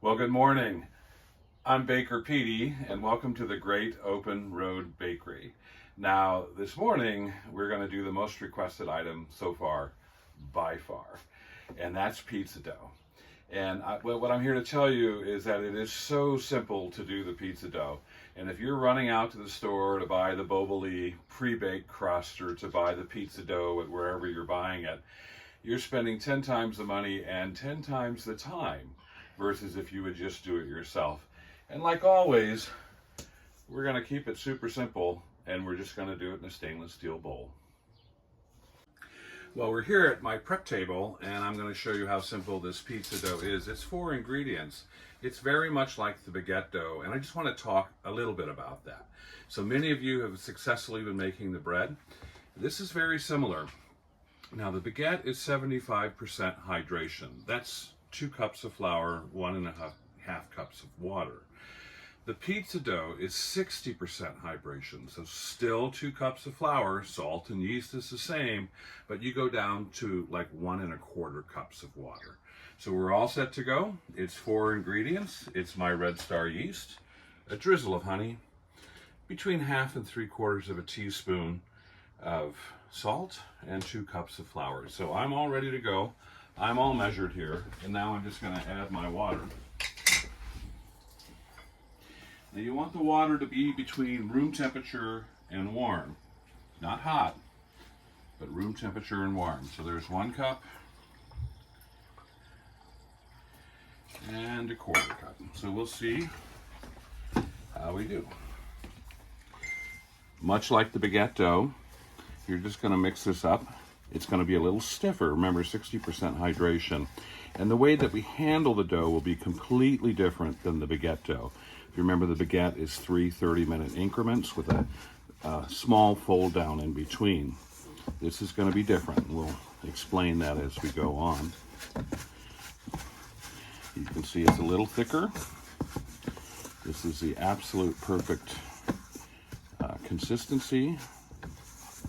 Well, good morning. I'm Baker Pedee, and welcome to the Great Open Road Bakery. Now, this morning, we're going to do the most requested item so far, by far, and that's pizza dough. And what I'm here to tell you is that it is so simple to do the pizza dough. And if you're running out to the store to buy the Boboli pre-baked crust or to buy the pizza dough at wherever you're buying it, you're spending 10 times the money and 10 times the time versus if you would just do it yourself. And like always, we're going to keep it super simple, and we're just going to do it in a stainless steel bowl. Well, we're here at my prep table, and I'm going to show you how simple this pizza dough is. It's 4 ingredients. It's very much like the baguette dough, and I just want to talk a little bit about that. So many of you have successfully been making the bread. This is very similar. Now, the baguette is 75% hydration. That's 2 cups of flour, 1.5 cups of water. The pizza dough is 60% hydration, so still 2 cups of flour, salt and yeast is the same, but you go down to like 1.25 cups of water. So we're all set to go. It's 4 ingredients. It's my Red Star yeast, a drizzle of honey, between 1/2 and 3/4 teaspoon of salt, and 2 cups of flour. So I'm all ready to go. I'm all measured here, and now I'm just going to add my water. Now you want the water to be between room temperature and warm. Not hot, but room temperature and warm. So there's 1 cup and 1/4 cup. So we'll see how we do. Much like the baguette dough, you're just going to mix this up. It's going to be a little stiffer. Remember, 60% hydration. And the way that we handle the dough will be completely different than the baguette dough. If you remember, the baguette is 3 30-minute increments with a small fold down in between. This is going to be different. We'll explain that as we go on. You can see it's a little thicker. This is the absolute perfect consistency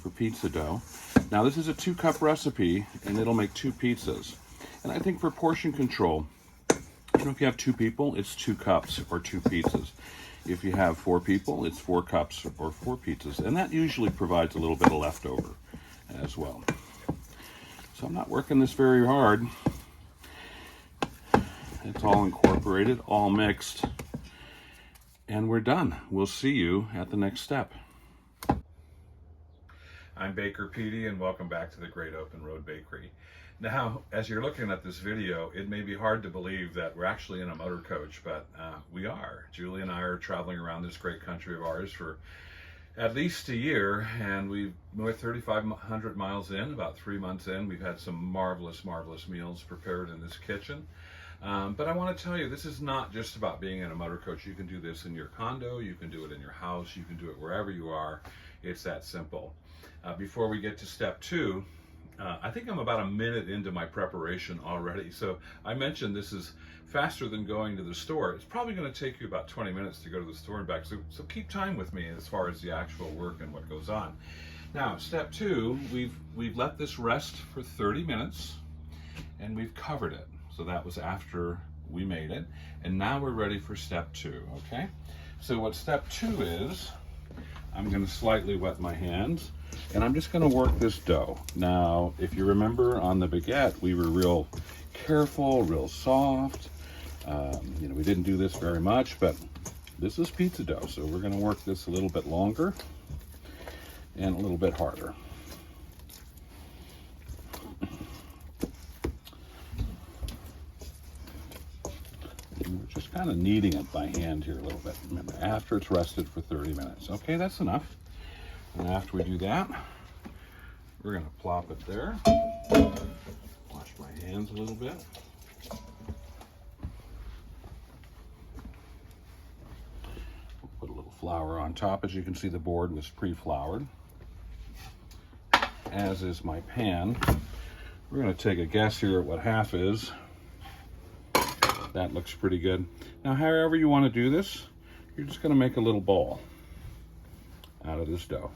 for pizza dough. Now, this is a 2-cup recipe, and it'll make 2 pizzas. And I think for portion control, if you have 2 people, it's 2 cups or 2 pizzas. If you have 4 people, it's 4 cups or 4 pizzas. And that usually provides a little bit of leftover as well. So I'm not working this very hard. It's all incorporated, all mixed, and we're done. We'll see you at the next step. I'm Baker Pedee, and welcome back to the Great Open Road Bakery. Now, as you're looking at this video, it may be hard to believe that we're actually in a motor coach, but we are. Julie and I are traveling around this great country of ours for at least a year, and we're 3,500 miles in, about 3 months in. We've had some marvelous, marvelous meals prepared in this kitchen. But I want to tell you, this is not just about being in a motor coach. You can do this in your condo, you can do it in your house, you can do it wherever you are. It's that simple. Before we get to step 2, I think I'm about a minute into my preparation already. So I mentioned this is faster than going to the store. It's probably going to take you about 20 minutes to go to the store and back. So keep time with me as far as the actual work and what goes on. Now, step 2, we've let this rest for 30 minutes, and we've covered it. So that was after we made it. And now we're ready for step 2, okay? So what step 2 is, I'm going to slightly wet my hands, and I'm just going to work this dough. Now, if you remember on the baguette, we were real careful, real soft. We didn't do this very much, but this is pizza dough, so we're going to work this a little bit longer and a little bit harder. And we're just kind of kneading it by hand here a little bit. Remember, after it's rested for 30 minutes. Okay, that's enough. And after we do that, we're going to plop it there. Wash my hands a little bit. We'll put a little flour on top. As you can see, the board was pre-floured, as is my pan. We're going to take a guess here at what half is. That looks pretty good. Now, however you want to do this, you're just going to make a little ball out of this dough.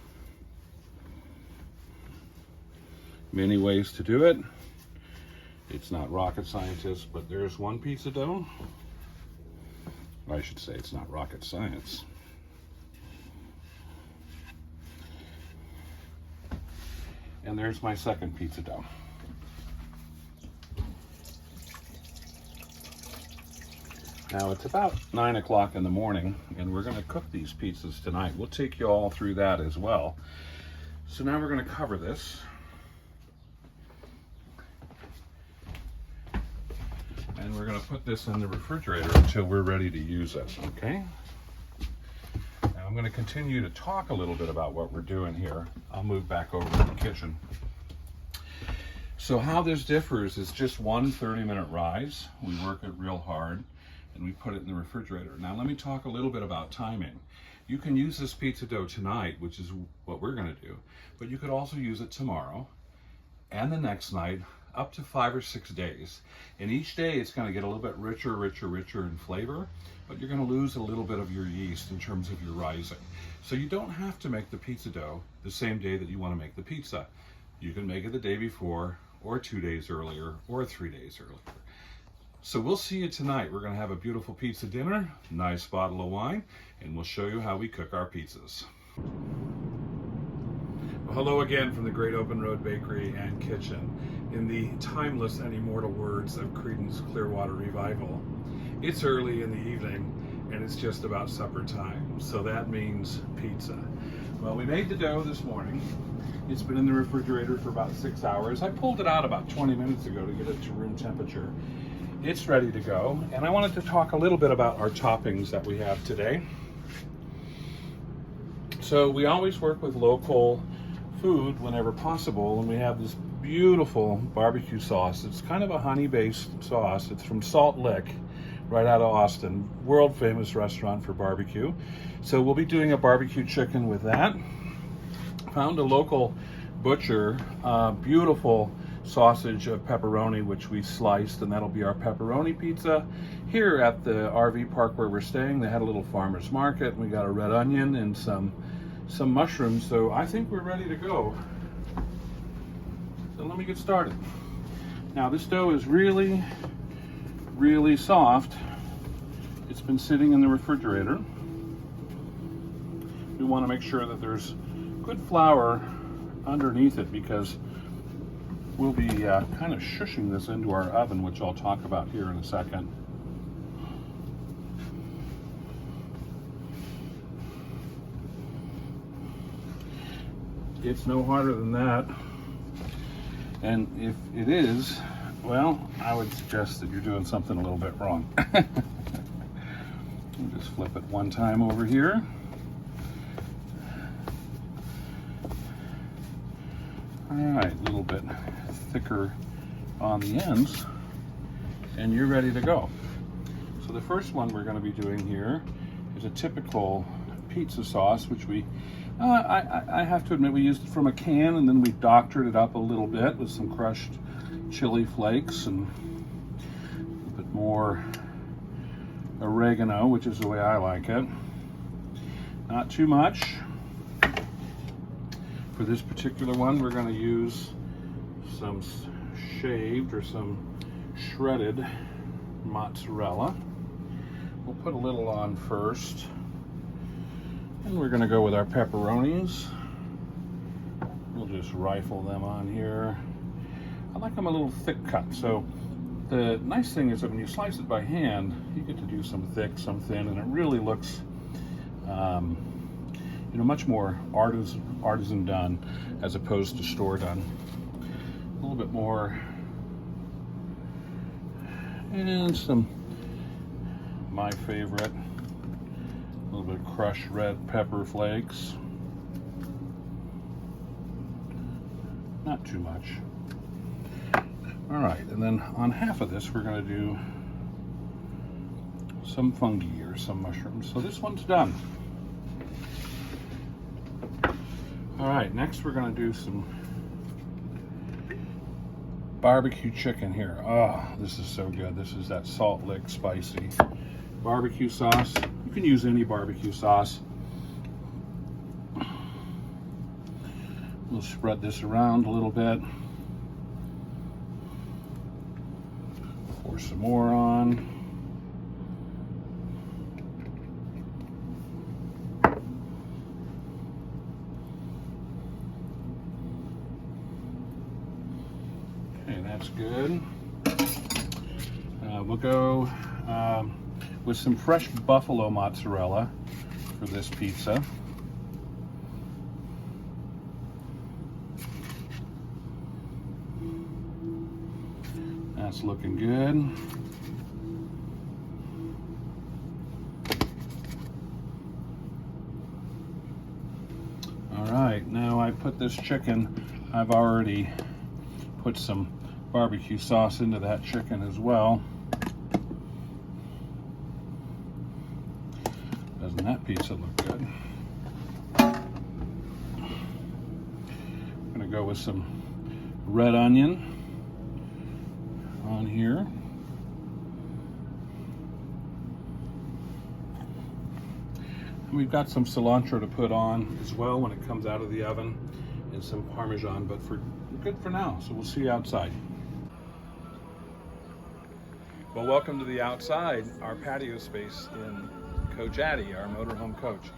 Many ways to do it. It's not rocket scientist, but there's one piece of dough. I should say it's not rocket science. And there's my second pizza dough. Now it's about 9 o'clock in the morning, and we're going to cook these pizzas tonight. We'll take you all through that as well. So now we're going to cover this. And we're going to put this in the refrigerator until we're ready to use it, okay? Now I'm going to continue to talk a little bit about what we're doing here. I'll move back over to the kitchen. So how this differs is just one 30-minute rise. We work it real hard, and we put it in the refrigerator. Now let me talk a little bit about timing. You can use this pizza dough tonight, which is what we're going to do, but you could also use it tomorrow and the next night, up to 5 or 6 days. And each day it's going to get a little bit richer in flavor, but you're going to lose a little bit of your yeast in terms of your rising. So you don't have to make the pizza dough the same day that you want to make the pizza. You can make it the day before, or 2 days earlier, or 3 days earlier. So we'll see you tonight. We're going to have a beautiful pizza dinner, nice bottle of wine, and we'll show you how we cook our pizzas. Well, hello again from the Great Open Road Bakery and Kitchen. In the timeless and immortal words of Creedence Clearwater Revival, it's early in the evening and it's just about supper time. So that means pizza. Well, we made the dough this morning. It's been in the refrigerator for about 6 hours. I pulled it out about 20 minutes ago to get it to room temperature. It's ready to go, and I wanted to talk a little bit about our toppings that we have today. So we always work with local food whenever possible, and we have this beautiful barbecue sauce. It's kind of a honey-based sauce. It's from Salt Lick, right out of Austin, world famous restaurant for barbecue. So we'll be doing a barbecue chicken with that. Found a local butcher, beautiful sausage of pepperoni, which we sliced, and that'll be our pepperoni pizza. Here at the RV park where we're staying, they had a little farmer's market. We got a red onion and some mushrooms, so I think we're ready to go. So let me get started. Now this dough is really soft. It's been sitting in the refrigerator. We want to make sure that there's good flour underneath it, because we'll be kind of shushing this into our oven, which I'll talk about here in a second. It's no harder than that. And if it is, well, I would suggest that you're doing something a little bit wrong. Just flip it one time over here. All right, a little bit thicker on the ends, and you're ready to go. So the first one we're going to be doing here is a typical pizza sauce, which I have to admit, we used it from a can, and then we doctored it up a little bit with some crushed chili flakes and a little bit more oregano, which is the way I like it. Not too much. For this particular one, we're going to use some shaved or some shredded mozzarella. We'll put a little on first, and we're going to go with our pepperonis. We'll just rifle them on here. I like them a little thick cut, so the nice thing is that when you slice it by hand, you get to do some thick, some thin, and it really looks much more artisan done as opposed to store done. A little bit more, and some, my favorite, a little bit of crushed red pepper flakes. Not too much. All right, and then on half of this, we're going to do some fungi or some mushrooms. So this one's done. All right, next we're going to do some barbecue chicken here. Oh, this is so good. This is that Salt Lick spicy barbecue sauce. You can use any barbecue sauce. We'll spread this around a little bit. Pour some more on. looks good. We'll go with some fresh buffalo mozzarella for this pizza. That's looking good. All right, now I put this chicken, I've already put some barbecue sauce into that chicken as well. Doesn't that pizza look good? I'm gonna go with some red onion on here. And we've got some cilantro to put on as well when it comes out of the oven, and some Parmesan, but we're good for now, so we'll see you outside. Well, welcome to the outside, our patio space in Pedee, our motorhome coach.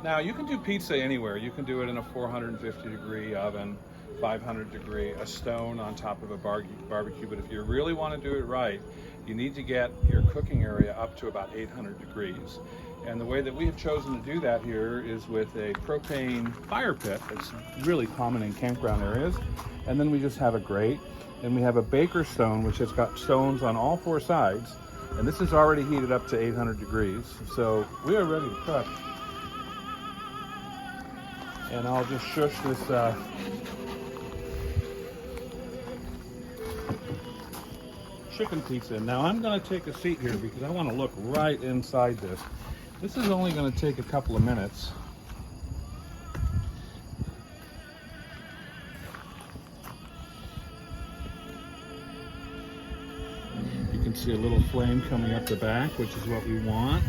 Now, you can do pizza anywhere. You can do it in a 450 degree oven, 500 degree, a stone on top of a barbecue, but if you really want to do it right, you need to get your cooking area up to about 800 degrees. And the way that we have chosen to do that here is with a propane fire pit. It's really common in campground areas. And then we just have a grate, and we have a baker stone, which has got stones on all four sides. And this is already heated up to 800 degrees. So we are ready to cook. And I'll just shush this chicken pizza. Now I'm going to take a seat here because I want to look right inside this. This is only going to take a couple of minutes. You can see a little flame coming up the back, which is what we want.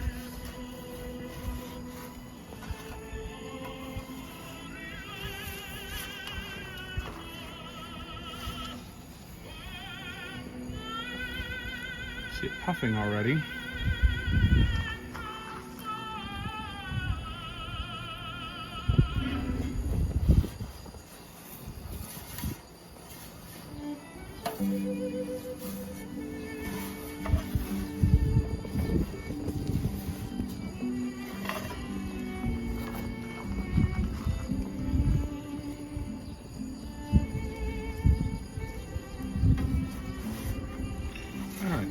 See it puffing already.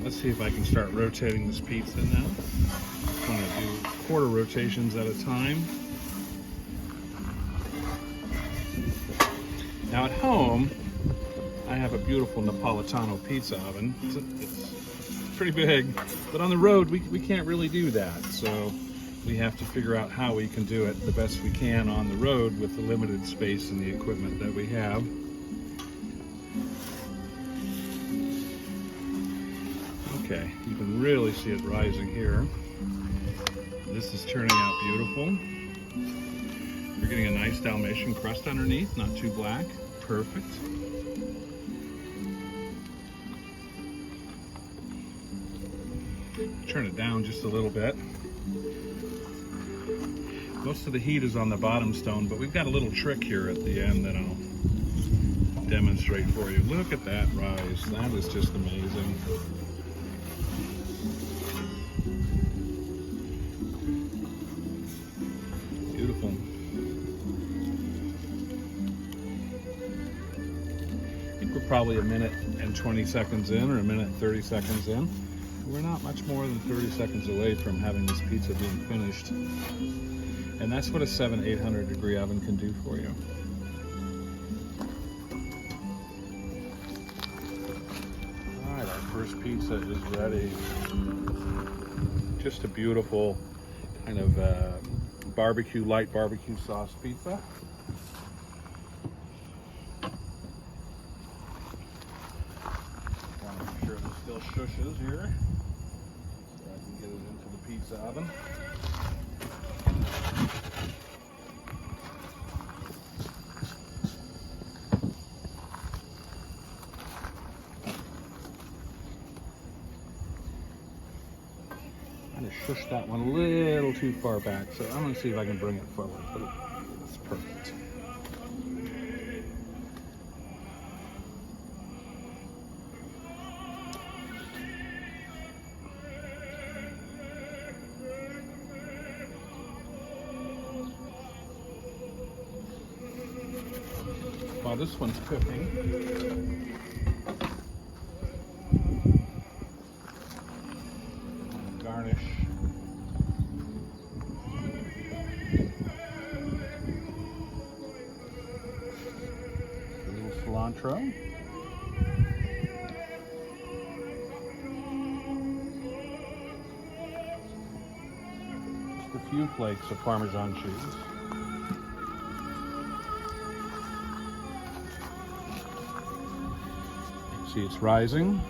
Let's see if I can start rotating this pizza now. I'm going to do quarter rotations at a time. Now at home, I have a beautiful Napolitano pizza oven. It's pretty big, but on the road we can't really do that. So we have to figure out how we can do it the best we can on the road with the limited space and the equipment that we have. Okay, you can really see it rising here. This is turning out beautiful. You're getting a nice Dalmatian crust underneath, not too black. Perfect. Turn it down just a little bit. Most of the heat is on the bottom stone, but we've got a little trick here at the end that I'll demonstrate for you. Look at that rise. That is just amazing. Beautiful. I think we're probably a minute and 20 seconds in, or a minute and 30 seconds in. We're not much more than 30 seconds away from having this pizza being finished. And that's what a 700-800 degree oven can do for you. All right, our first pizza is ready. Just a beautiful kind of light barbecue sauce pizza. Want to make sure it still shushes here so I can get it into the pizza oven. I just shushed that one a little too far back, so I'm going to see if I can bring it forward, but it's perfect. while this one's cooking. Garnish. A little cilantro. Just a few flakes of Parmesan cheese. See, it's rising.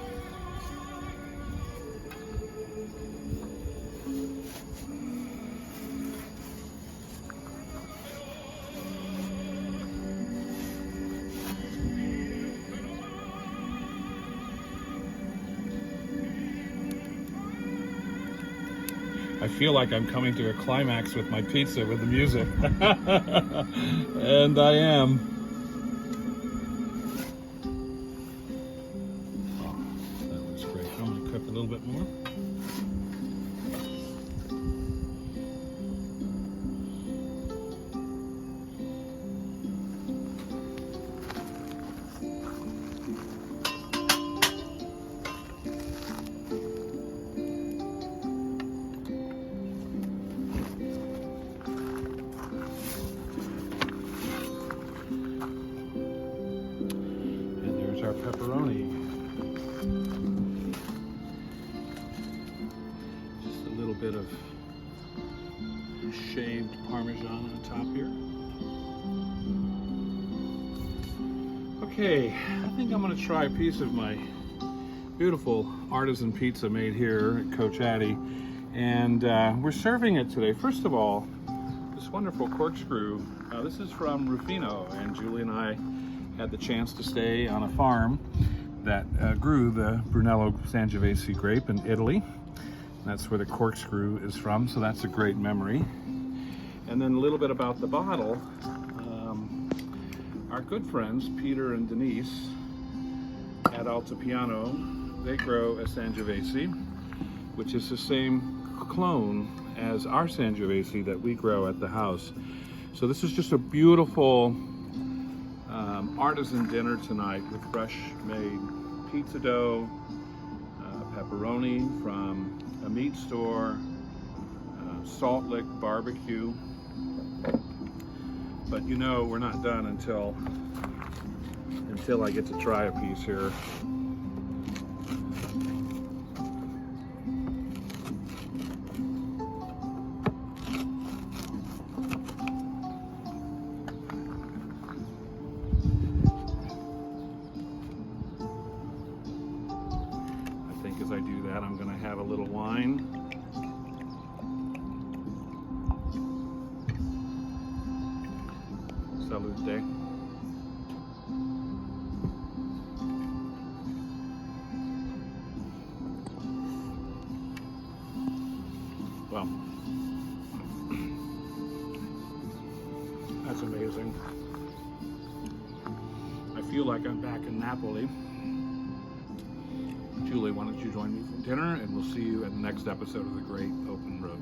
I feel like I'm coming to a climax with my pizza with the music. And I am. Oh, that looks great. I'm going to cook a little bit more. Our pepperoni. Just a little bit of shaved Parmesan on top here. Okay, I think I'm going to try a piece of my beautiful artisan pizza made here at Coach Addy, and we're serving it today. First of all, this wonderful corkscrew. This is from Rufino, and Julie and I had the chance to stay on a farm that grew the Brunello Sangiovese grape in Italy. That's where the corkscrew is from, so that's a great memory. And then a little bit about the bottle. Our good friends, Peter and Denise at Altopiano, they grow a Sangiovese, which is the same clone as our Sangiovese that we grow at the house. So this is just a beautiful artisan dinner tonight with fresh made pizza dough, pepperoni from a meat store, Salt Lick barbecue. But you know we're not done until I get to try a piece here. As I do that, I'm going to have a little wine. Salute. Well, that's amazing. I feel like I'm back in Napoli. Julie, why don't you join me for dinner, and we'll see you at the next episode of The Great Open Road.